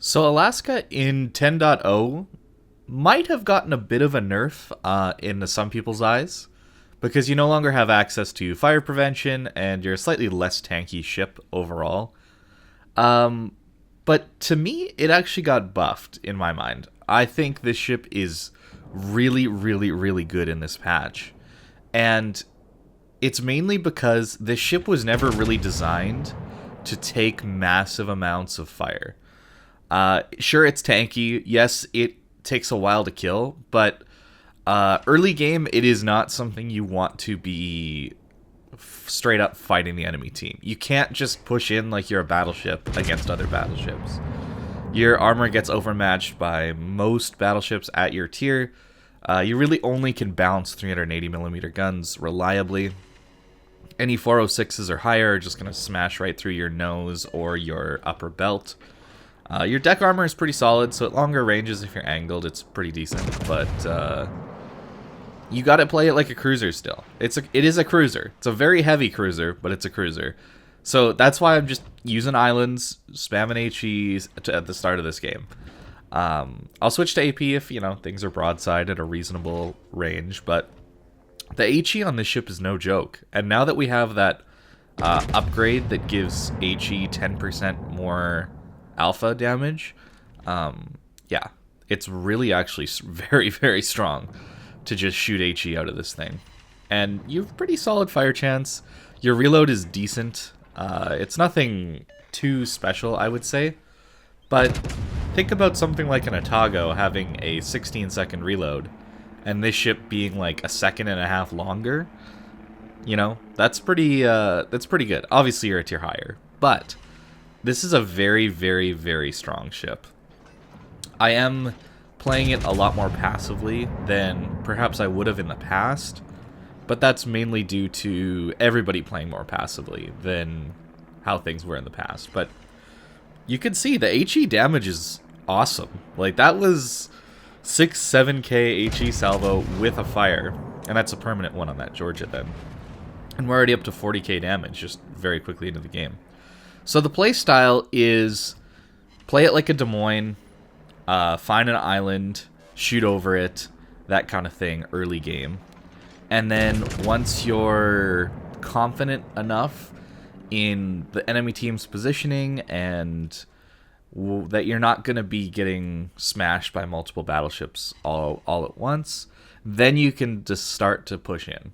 So Alaska in 10.0 might have gotten a bit of a nerf in some people's eyes because you no longer have access to fire prevention and you're a slightly less tanky ship overall. But to me, it actually got buffed in my mind. I think this ship is really, really, really good in this patch. And it's mainly because this ship was never really designed to take massive amounts of fire. Sure, it's tanky. Yes, it takes a while to kill, but early game, it is not something you want to be straight up fighting the enemy team. You can't just push in like you're a battleship against other battleships. Your armor gets overmatched by most battleships at your tier. You really only can bounce 380mm guns reliably. Any 406s or higher are just going to smash right through your nose or your upper belt. Your deck armor is pretty solid, so at longer ranges, if you're angled, it's pretty decent. But you got to play it like a cruiser still. It is a cruiser. It's a very heavy cruiser, but it's a cruiser. So that's why I'm just using islands, spamming HEs at the start of this game. I'll switch to AP if, things are broadside at a reasonable range, but the HE on this ship is no joke. And now that we have that upgrade that gives HE 10% more alpha damage, yeah, it's really actually very, very strong to just shoot HE out of this thing. And you have pretty solid fire chance. Your reload is decent. It's nothing too special, I would say. But think about something like an Atago having a 16-second reload, and this ship being like a second and a half longer. That's pretty good. Obviously, you're a tier higher, but this is a very, very, very strong ship. I am playing it a lot more passively than perhaps I would have in the past, but that's mainly due to everybody playing more passively than how things were in the past. But you can see the HE damage is awesome. Like, that was 6-7k HE salvo with a fire, and that's a permanent one on that Georgia then. And we're already up to 40k damage just very quickly into the game. So the play style is play it like a Des Moines, find an island, shoot over it, that kind of thing early game. And then once you're confident enough in the enemy team's positioning and that you're not going to be getting smashed by multiple battleships all at once, then you can just start to push in.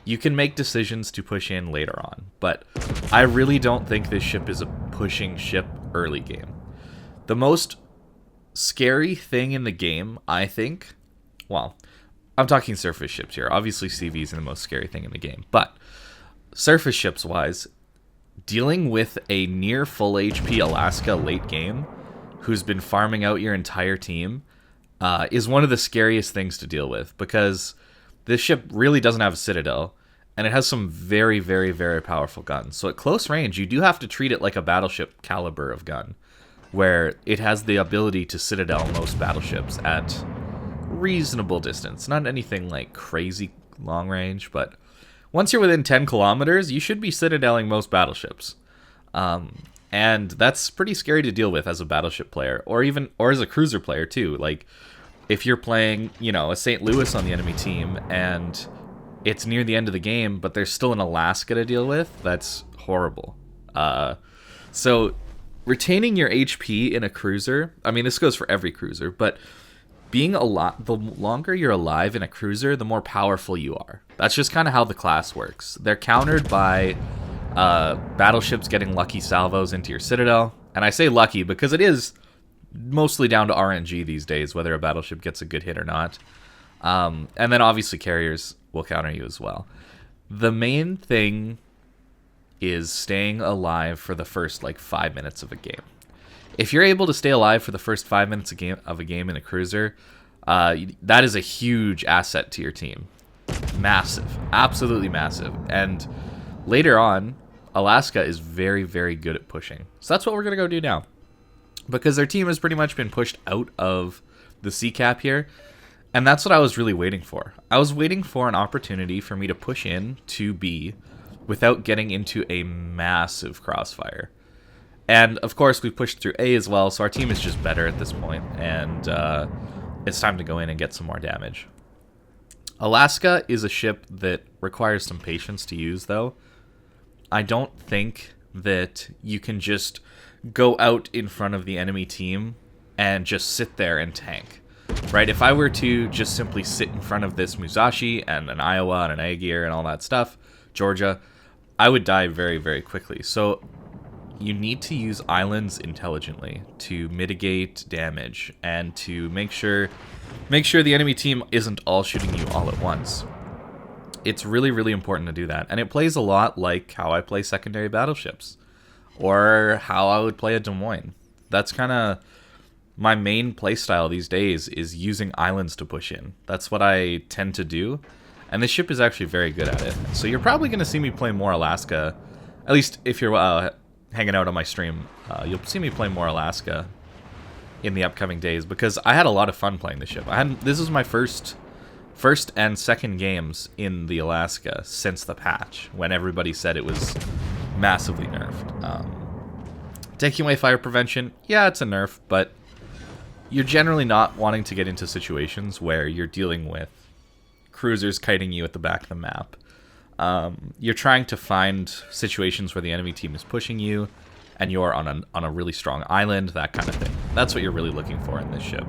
You can make decisions to push in later on, but I really don't think this ship is a pushing ship early game. The most scary thing in the game, I think, well, I'm talking surface ships here. Obviously, CVs are the most scary thing in the game, but surface ships wise, dealing with a near full HP Alaska late game who's been farming out your entire team is one of the scariest things to deal with, because this ship really doesn't have a citadel, and it has some very, very, very powerful guns. So at close range, you do have to treat it like a battleship caliber of gun, where it has the ability to citadel most battleships at reasonable distance. Not anything like crazy long range, but once you're within 10 kilometers, you should be citadeling most battleships. And that's pretty scary to deal with as a battleship player, or as a cruiser player too. Like, if you're playing, a St. Louis on the enemy team and it's near the end of the game, but there's still an Alaska to deal with, that's horrible. So retaining your HP in a cruiser, I mean, this goes for every cruiser, but the longer you're alive in a cruiser, the more powerful you are. That's just kind of how the class works. They're countered by battleships getting lucky salvos into your citadel. And I say lucky because it is mostly down to RNG these days, whether a battleship gets a good hit or not. And then obviously carriers will counter you as well. The main thing is staying alive for the first 5 minutes of a game. If you're able to stay alive for the first 5 minutes of a game in a cruiser, that is a huge asset to your team. Massive. Absolutely massive. And later on, Alaska is very, very good at pushing. So that's what we're going to go do now. Because their team has pretty much been pushed out of the C cap here. And that's what I was really waiting for. I was waiting for an opportunity for me to push in to B without getting into a massive crossfire. And, of course, we pushed through A as well, so our team is just better at this point, and it's time to go in and get some more damage. Alaska is a ship that requires some patience to use, though. I don't think that you can just go out in front of the enemy team and just sit there and tank. Right? If I were to just simply sit in front of this Musashi and an Iowa and an Aegir and all that stuff, Georgia, I would die very, very quickly. So you need to use islands intelligently to mitigate damage and to make sure the enemy team isn't all shooting you all at once. It's really, really important to do that. And it plays a lot like how I play secondary battleships or how I would play a Des Moines. That's kind of my main playstyle these days, is using islands to push in. That's what I tend to do. And this ship is actually very good at it. So you're probably going to see me play more Alaska. At least if you're hanging out on my stream, you'll see me play more Alaska in the upcoming days, because I had a lot of fun playing the ship. This is my first and second games in the Alaska since the patch, when everybody said it was massively nerfed. Taking away fire prevention, yeah, it's a nerf, but you're generally not wanting to get into situations where you're dealing with cruisers kiting you at the back of the map. You're trying to find situations where the enemy team is pushing you, and you're on a really strong island, that kind of thing. That's what you're really looking for in this ship.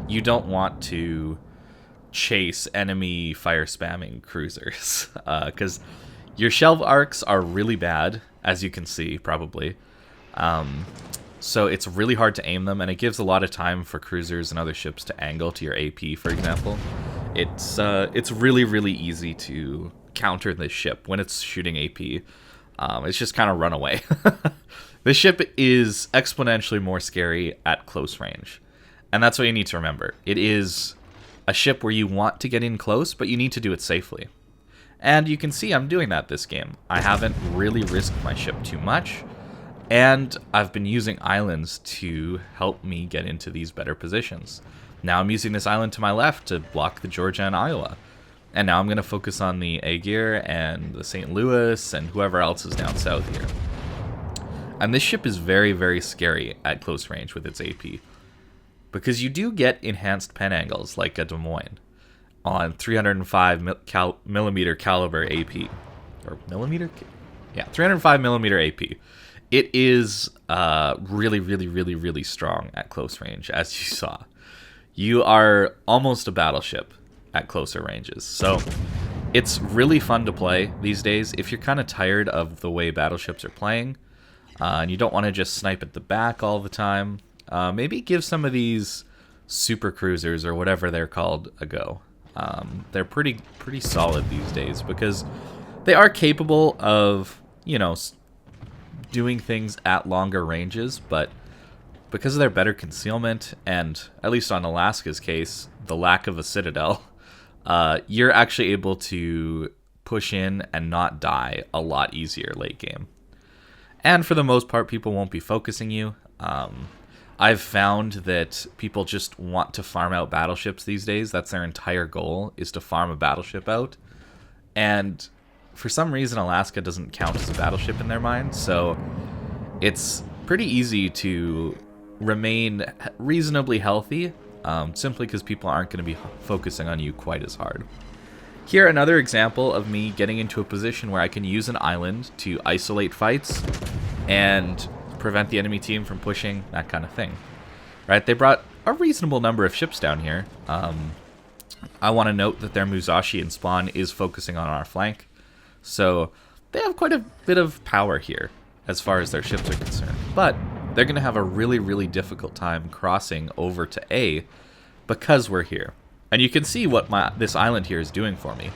You don't want to chase enemy fire spamming cruisers, because your shelve arcs are really bad, as you can see, probably. So it's really hard to aim them, and it gives a lot of time for cruisers and other ships to angle to your AP, for example. It's really, really easy to counter this ship when it's shooting AP. It's just kind of run away. This ship is exponentially more scary at close range, and that's what you need to remember. It is a ship where you want to get in close, but you need to do it safely. And you can see I'm doing that this game. I haven't really risked my ship too much, and I've been using islands to help me get into these better positions. Now I'm using this island to my left to block the Georgia and Iowa. And now I'm going to focus on the Aegir and the St. Louis and whoever else is down south here. And this ship is very, very scary at close range with its AP, because you do get enhanced pen angles like a Des Moines on 305 millimeter caliber AP. Or millimeter? Yeah, 305 millimeter AP. It is really, really, really, really strong at close range, as you saw. You are almost a battleship at closer ranges. So it's really fun to play these days. If you're kind of tired of the way battleships are playing, and you don't want to just snipe at the back all the time, maybe give some of these super cruisers or whatever they're called a go. They're pretty solid these days, because they are capable of, doing things at longer ranges, but because of their better concealment, and at least on Alaska's case, the lack of a citadel, you're actually able to push in and not die a lot easier late game. And for the most part, people won't be focusing you. I've found that people just want to farm out battleships these days. That's their entire goal, is to farm a battleship out. And for some reason, Alaska doesn't count as a battleship in their mind, so it's pretty easy to remain reasonably healthy, simply because people aren't going to be focusing on you quite as hard. Here, another example of me getting into a position where I can use an island to isolate fights and prevent the enemy team from pushing, that kind of thing. Right? They brought a reasonable number of ships down here. I want to note that their Musashi and Spawn is focusing on our flank, so they have quite a bit of power here as far as their ships are concerned. But they're going to have a really, really difficult time crossing over to A because we're here. And you can see what this island here is doing for me.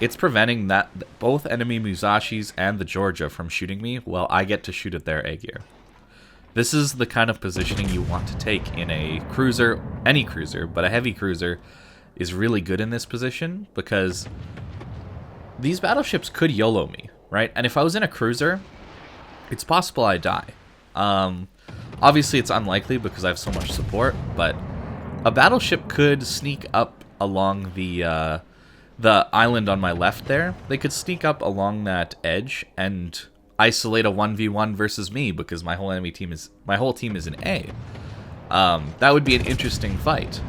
It's preventing both enemy Musashis and the Georgia from shooting me while I get to shoot at their Aegir. This is the kind of positioning you want to take in a cruiser, any cruiser, but a heavy cruiser is really good in this position because these battleships could YOLO me, right? And if I was in a cruiser, it's possible I die. Obviously, it's unlikely because I have so much support, but a battleship could sneak up along the island on my left there. They could sneak up along that edge and isolate a 1v1 versus me because my whole team is in A. That would be an interesting fight.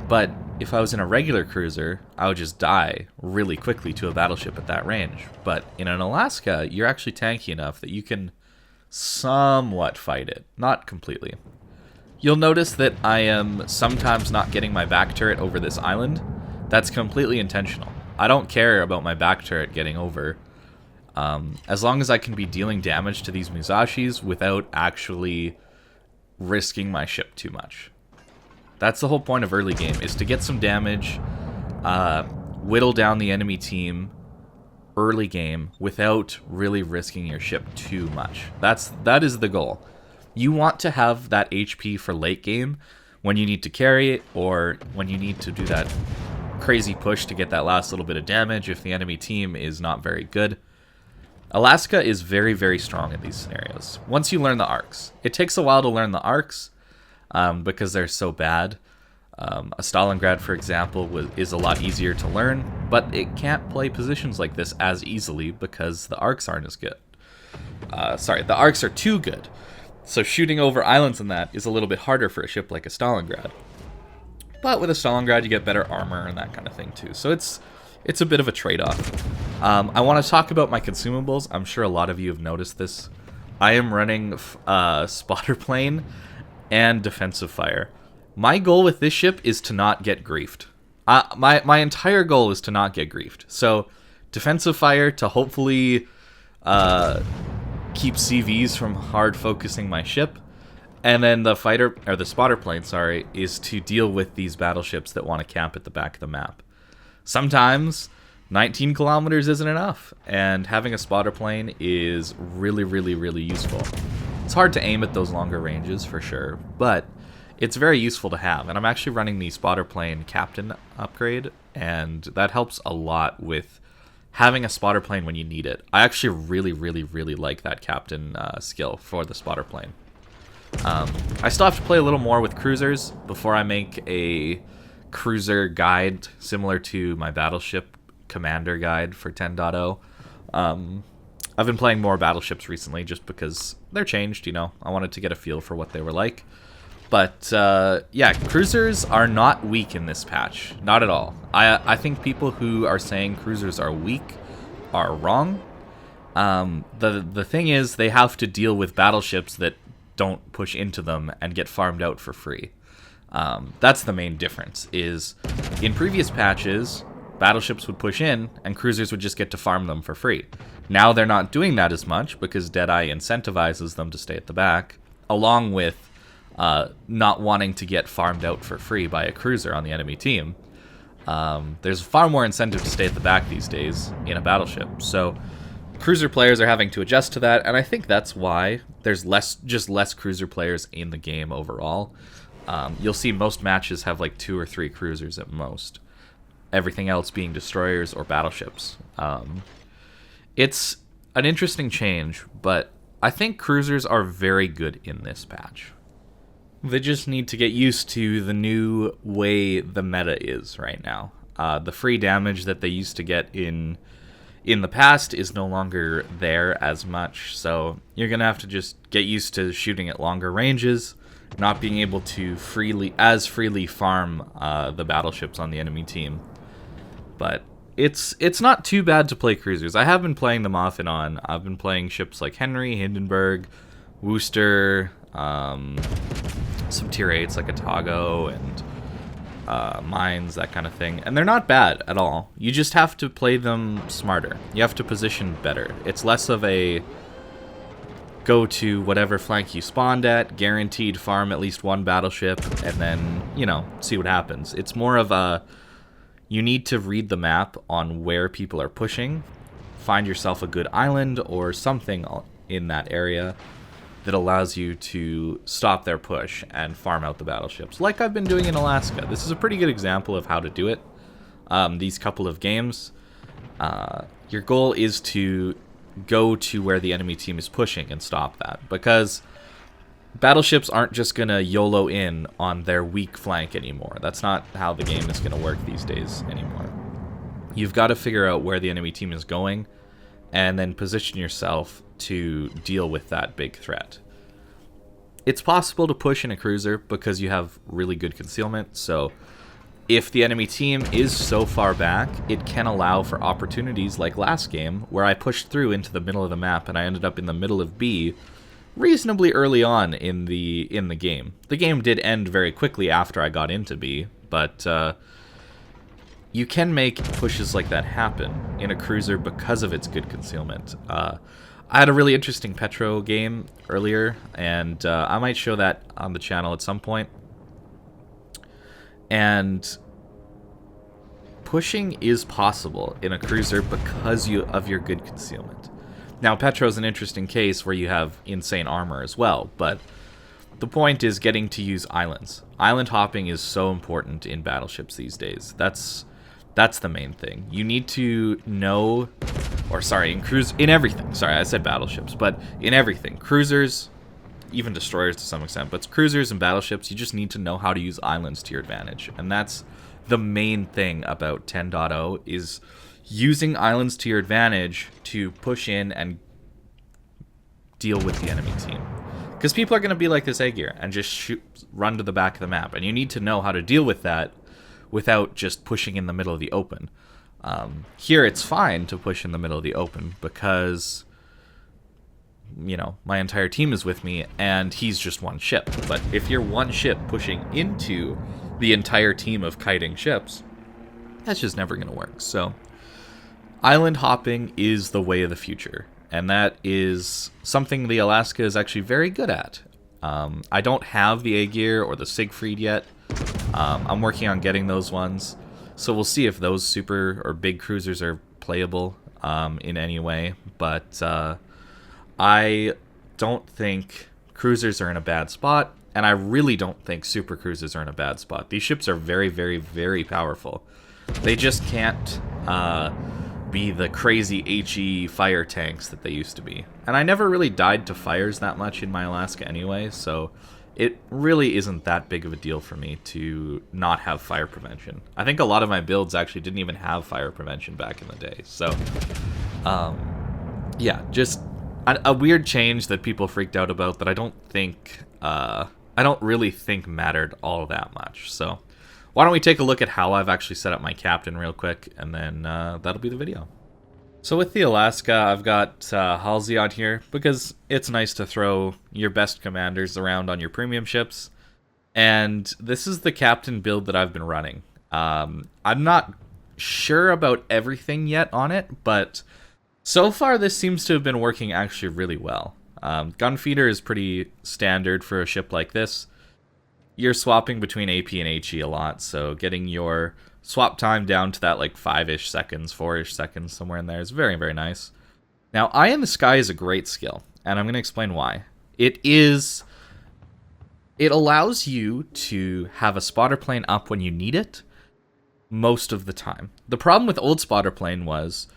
But if I was in a regular cruiser, I would just die really quickly to a battleship at that range. But in an Alaska, you're actually tanky enough that you can somewhat fight it. Not completely. You'll notice that I am sometimes not getting my back turret over this island. That's completely intentional. I don't care about my back turret getting over. As long as I can be dealing damage to these Musashis without actually risking my ship too much. That's the whole point of early game, is to get some damage, whittle down the enemy team early game without really risking your ship too much. That is the goal. You want to have that HP for late game when you need to carry it, or when you need to do that crazy push to get that last little bit of damage if the enemy team is not very good. Alaska is very, very strong in these scenarios. Once you learn the arcs. It takes a while to learn the arcs because they're so bad. A Stalingrad, for example, is a lot easier to learn, but it can't play positions like this as easily because the arcs aren't as good. The arcs are too good. So shooting over islands and that is a little bit harder for a ship like a Stalingrad. But with a Stalingrad, you get better armor and that kind of thing too. So it's a bit of a trade-off. I want to talk about my consumables. I'm sure a lot of you have noticed this. I am running spotter plane and defensive fire. My goal with this ship is to not get griefed. My entire goal is to not get griefed. So defensive fire to hopefully keep CVs from hard focusing my ship. And then the spotter plane, is to deal with these battleships that want to camp at the back of the map. Sometimes 19 kilometers isn't enough, and having a spotter plane is really, really, really useful. It's hard to aim at those longer ranges for sure, but it's very useful to have. And I'm actually running the spotter plane captain upgrade, and that helps a lot with having a spotter plane when you need it. I actually really, really, really like that captain skill for the spotter plane. I still have to play a little more with cruisers before I make a cruiser guide similar to my battleship commander guide for 10.0. I've been playing more battleships recently just because they're changed, you know. I wanted to get a feel for what they were like. But yeah, cruisers are not weak in this patch. Not at all. I think people who are saying cruisers are weak are wrong. The thing is, they have to deal with battleships that don't push into them and get farmed out for free. That's the main difference, is in previous patches, battleships would push in and cruisers would just get to farm them for free. Now they're not doing that as much because Deadeye incentivizes them to stay at the back, along with not wanting to get farmed out for free by a cruiser on the enemy team. There's far more incentive to stay at the back these days in a battleship. So cruiser players are having to adjust to that, and I think that's why there's less cruiser players in the game overall. You'll see most matches have like 2 or 3 cruisers at most. Everything else being destroyers or battleships. It's an interesting change, but I think cruisers are very good in this patch. They just need to get used to the new way the meta is right now. The free damage that they used to get in the past is no longer there as much, so you're going to have to just get used to shooting at longer ranges, not being able to freely farm the battleships on the enemy team. But it's not too bad to play cruisers. I have been playing them off and on. I've been playing ships like Henry, Hindenburg, Worcester, some tier 8s like Otago and Mines, that kind of thing. And they're not bad at all. You just have to play them smarter. You have to position better. It's less of a go to whatever flank you spawned at, guaranteed farm at least one battleship, and then, you know, see what happens. It's more of a, you need to read the map on where people are pushing, find yourself a good island or something in that area that allows you to stop their push and farm out the battleships, like I've been doing in Alaska. This is a pretty good example of how to do it. These couple of games, your goal is to go to where the enemy team is pushing and stop that, because battleships aren't just going to YOLO in on their weak flank anymore. That's not how the game is going to work these days anymore. You've got to figure out where the enemy team is going and then position yourself to deal with that big threat. It's possible to push in a cruiser because you have really good concealment, so if the enemy team is so far back, it can allow for opportunities like last game, where I pushed through into the middle of the map and I ended up in the middle of B reasonably early on in the game. The game did end very quickly after I got into B, but you can make pushes like that happen in a cruiser because of its good concealment. I had a really interesting Petro game earlier, and I might show that on the channel at some point. And pushing is possible in a cruiser because of your good concealment. Now, Petro's an interesting case where you have insane armor as well, but the point is getting to use islands. Island hopping is so important in battleships these days. That's the main thing. You need to know, or sorry, in everything. Sorry, I said battleships, but in everything. Cruisers, even destroyers to some extent, but cruisers and battleships, you just need to know how to use islands to your advantage. And that's the main thing about 10.0 is using islands to your advantage to push in and deal with the enemy team. Because people are going to be like this A-gear and just run to the back of the map. And you need to know how to deal with that without just pushing in the middle of the open. Here it's fine to push in the middle of the open because, you know, my entire team is with me and he's just one ship. But if you're one ship pushing into the entire team of kiting ships, that's just never going to work. So island hopping is the way of the future, and that is something the Alaska is actually very good at. I don't have the A-gear or the Siegfried yet. I'm working on getting those ones, so we'll see if those super or big cruisers are playable in any way, but I don't think cruisers are in a bad spot, and I really don't think super cruisers are in a bad spot. These ships are very, very, very powerful. They just can't be the crazy HE fire tanks that they used to be. And I never really died to fires that much in my Alaska anyway, so it really isn't that big of a deal for me to not have fire prevention. I think a lot of my builds actually didn't even have fire prevention back in the day. So, yeah, just a weird change that people freaked out about that I don't really think mattered all that much. So why don't we take a look at how I've actually set up my captain real quick, and then that'll be the video. So with the Alaska, I've got Halsey on here because it's nice to throw your best commanders around on your premium ships. And this is the captain build that I've been running. I'm not sure about everything yet on it, but so far this seems to have been working actually really well. Gunfeeder is pretty standard for a ship like this. You're swapping between AP and HE a lot, so getting your swap time down to that like 5-ish seconds, 4-ish seconds, somewhere in there is very, very nice. Now, Eye in the Sky is a great skill, and I'm going to explain why. It allows you to have a spotter plane up when you need it most of the time. The problem with old spotter plane was,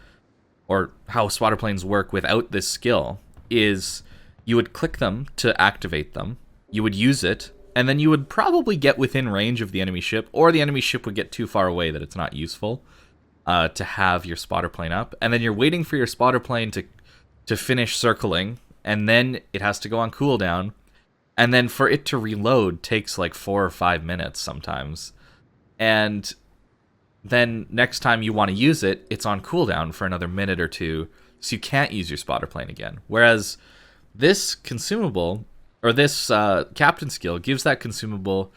or how spotter planes work without this skill, is you would click them to activate them, you would use it, and then you would probably get within range of the enemy ship, or the enemy ship would get too far away that it's not useful to have your spotter plane up. And then you're waiting for your spotter plane to finish circling, and then it has to go on cooldown. And then for it to reload takes like 4 or 5 minutes sometimes. And then next time you want to use it, it's on cooldown for another minute or two, so you can't use your spotter plane again. Whereas this consumable, or this captain skill, gives that consumable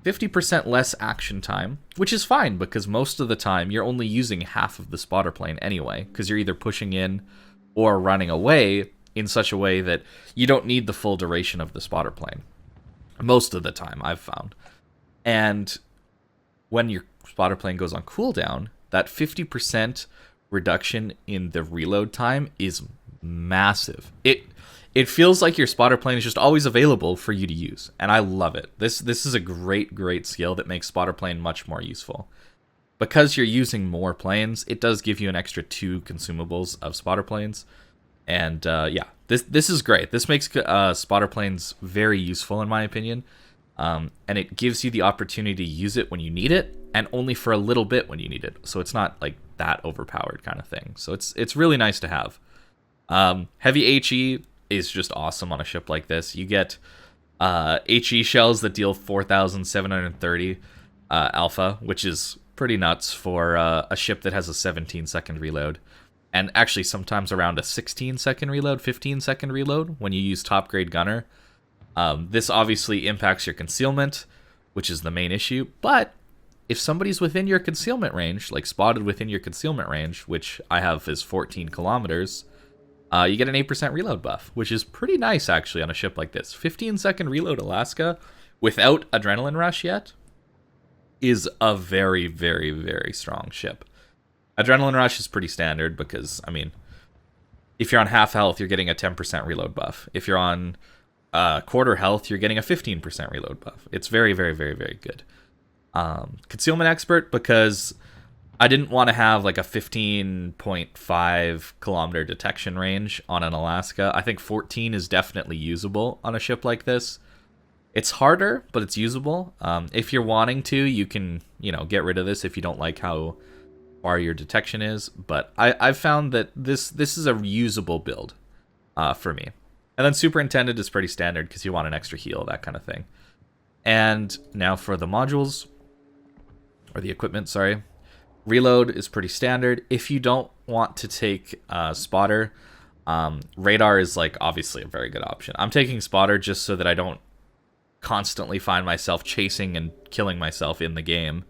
50% less action time, which is fine because most of the time you're only using half of the spotter plane anyway, because you're either pushing in or running away in such a way that you don't need the full duration of the spotter plane. Most of the time, I've found. And when your spotter plane goes on cooldown, that 50% reduction in the reload time is massive. It feels like your spotter plane is just always available for you to use, and I love it. This is a great, great skill that makes spotter plane much more useful. Because you're using more planes, it does give you an extra 2 consumables of spotter planes, and yeah, this is great. This makes spotter planes very useful in my opinion, and it gives you the opportunity to use it when you need it, and only for a little bit when you need it. So it's not like that overpowered kind of thing. So it's really nice to have. Heavy HE is just awesome on a ship like this. You get HE shells that deal 4,730 alpha, which is pretty nuts for a ship that has a 17-second reload. And actually sometimes around a 16-second reload, 15-second reload when you use top grade gunner. This obviously impacts your concealment, which is the main issue. But if somebody's within your concealment range, like spotted within your concealment range, which I have is 14 kilometers, you get an 8% reload buff, which is pretty nice actually on a ship like this. 15-second reload Alaska without adrenaline rush yet is a very, very, very strong ship. Adrenaline rush is pretty standard because, I mean, if you're on half health, you're getting a 10% reload buff. If you're on quarter health, you're getting a 15% reload buff. It's very, very, very, very good. Concealment expert because I didn't want to have like a 15.5 kilometer detection range on an Alaska. I think 14 is definitely usable on a ship like this. It's harder, but it's usable. If you're wanting to, you can, get rid of this if you don't like how far your detection is. But I've found that this is a usable build for me. And then Superintendent is pretty standard because you want an extra heal, that kind of thing. And now for the modules, or the equipment, sorry. Reload is pretty standard. If you don't want to take spotter, radar is like obviously a very good option. I'm taking spotter just so that I don't constantly find myself chasing and killing myself in the game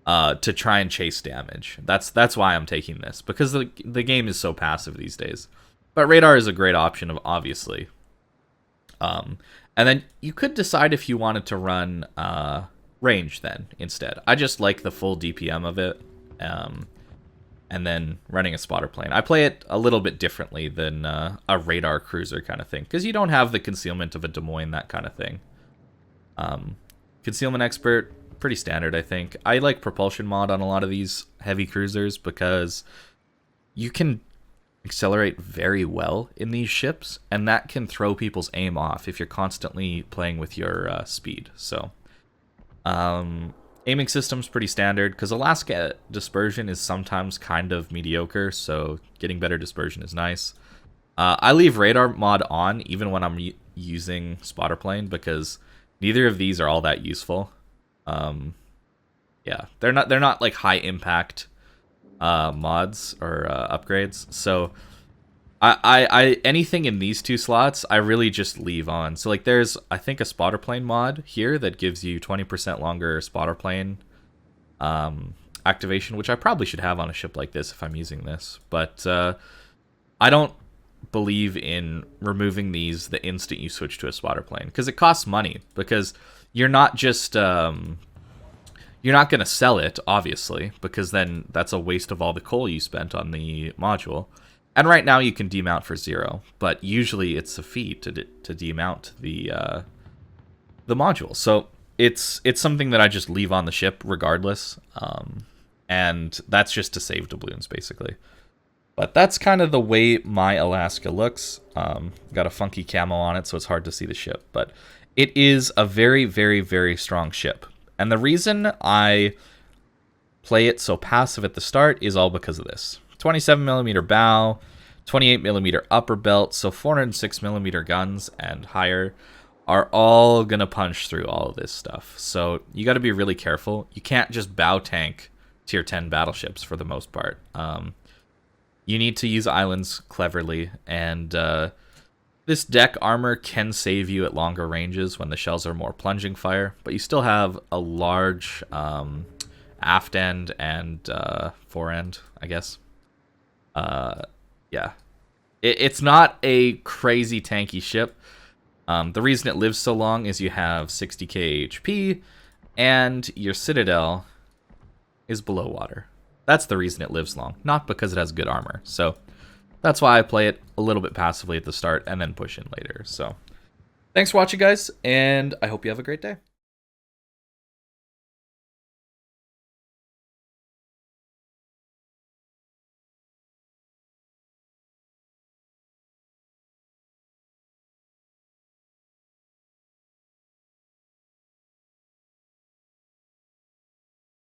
to try and chase damage. That's why I'm taking this, because the game is so passive these days. But radar is a great option, obviously. And then you could decide if you wanted to run range then instead. I just like the full DPM of it, and then running a spotter plane. I play it a little bit differently than a radar cruiser kind of thing, because you don't have the concealment of a Des Moines, that kind of thing. Concealment expert, pretty standard, I think. I like propulsion mod on a lot of these heavy cruisers because you can accelerate very well in these ships, and that can throw people's aim off if you're constantly playing with your speed. So aiming system's pretty standard because Alaska dispersion is sometimes kind of mediocre, so getting better dispersion is nice. I leave radar mod on even when I'm using spotter plane because neither of these are all that useful. Yeah, they're not like high impact mods or upgrades. So I anything in these two slots I really just leave on. So like there's I think a spotter plane mod here that gives you 20% longer spotter plane activation, which I probably should have on a ship like this if I'm using this. But I don't believe in removing these the instant you switch to a spotter plane because it costs money, because you're not just you're not going to sell it, obviously, because then that's a waste of all the coal you spent on the module. And right now you can demount for 0, but usually it's a fee to demount the module. So it's something that I just leave on the ship regardless, and that's just to save doubloons, basically. But that's kind of the way my Alaska looks. Got a funky camo on it, so it's hard to see the ship. But it is a very, very, very strong ship. And the reason I play it so passive at the start is all because of this. 27mm bow, 28mm upper belt, so 406mm guns and higher are all going to punch through all of this stuff. So you got to be really careful. You can't just bow tank tier 10 battleships for the most part. You need to use islands cleverly, and this deck armor can save you at longer ranges when the shells are more plunging fire, but you still have a large aft end and fore end, I guess. Yeah. It's not a crazy tanky ship. The reason it lives so long is you have 60k HP, and your citadel is below water. That's the reason it lives long, not because it has good armor. So that's why I play it a little bit passively at the start and then push in later. So thanks for watching, guys, and I hope you have a great day.